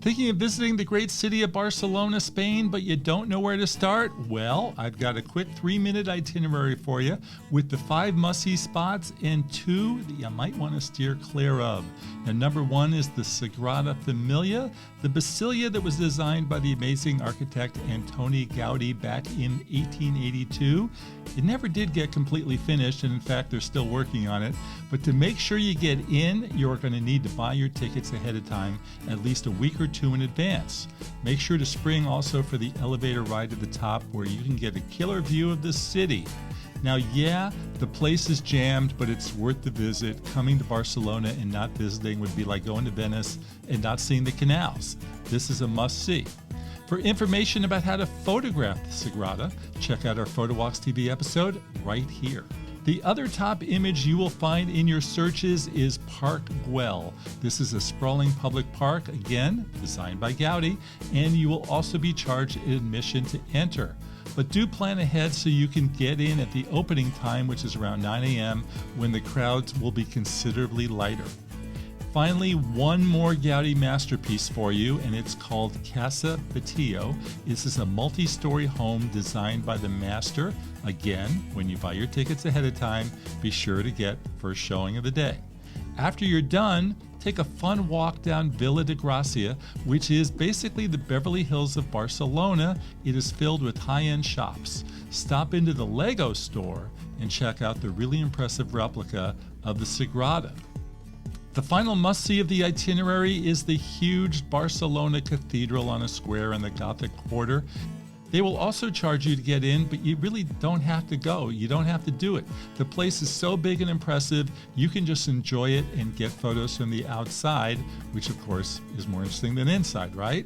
Thinking of visiting the great city of Barcelona, Spain, but you don't know where to start? Well, I've got a quick 3-minute itinerary for you with the 5 must-see spots and 2 that you might want to steer clear of. Now, number 1 is the Sagrada Familia, the basilica that was designed by the amazing architect Antoni Gaudí back in 1882. It never did get completely finished, and in fact, they're still working on it. But to make sure you get in, you're going to need to buy your tickets ahead of time, at least a week or 2 in advance. Make sure to spring also for the elevator ride to the top where you can get a killer view of the city. Now, yeah, the place is jammed, but it's worth the visit. Coming to Barcelona and not visiting would be like going to Venice and not seeing the canals. This is a must-see. For information about how to photograph the Sagrada, check out our PhotowalksTV episode right here. The other top image you will find in your searches is Park Guell. This is a sprawling public park, again, designed by Gaudí, and you will also be charged admission to enter. But do plan ahead so you can get in at the opening time, which is around 9 a.m., when the crowds will be considerably lighter. Finally, one more Gaudí masterpiece for you, and it's called Casa Batllo. This is a multi-story home designed by the master. Again, when you buy your tickets ahead of time, be sure to get first showing of the day. After you're done, take a fun walk down Villa de Gracia, which is basically the Beverly Hills of Barcelona. It is filled with high-end shops. Stop into the Lego store and check out the really impressive replica of the Sagrada. The final must-see of the itinerary is the huge Barcelona Cathedral on a square in the Gothic Quarter. They will also charge you to get in, but you really don't have to go. You don't have to do it. The place is so big and impressive, you can just enjoy it and get photos from the outside, which of course is more interesting than inside, right?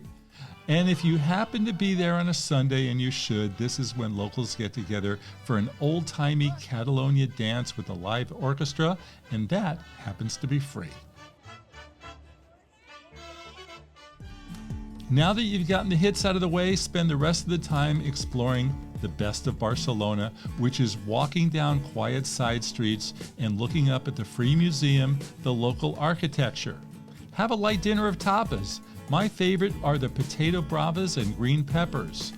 And if you happen to be there on a Sunday, and you should, this is when locals get together for an old-timey Catalonia dance with a live orchestra, and that happens to be free. Now that you've gotten the hits out of the way, spend the rest of the time exploring the best of Barcelona, which is walking down quiet side streets and looking up at the Free Museum, the local architecture. Have a light dinner of tapas. My favorite are the potato bravas and green peppers.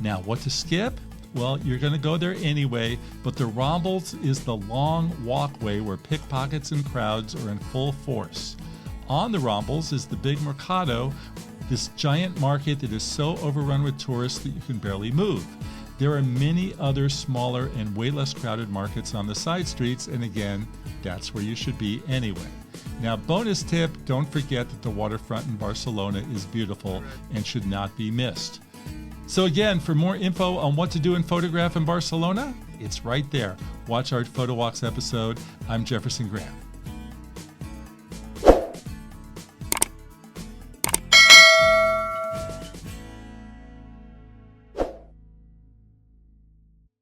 Now, what to skip? Well, you're going to go there anyway, but the Rambla is the long walkway where pickpockets and crowds are in full force. On the Rambla is the big Mercado, this giant market that is so overrun with tourists that you can barely move. There are many other smaller and way less crowded markets on the side streets, and again, that's where you should be anyway. Now, bonus tip, don't forget that the waterfront in Barcelona is beautiful and should not be missed. So again, for more info on what to do and photograph in Barcelona, it's right there. Watch our PhotowalkS episode. I'm Jefferson Graham.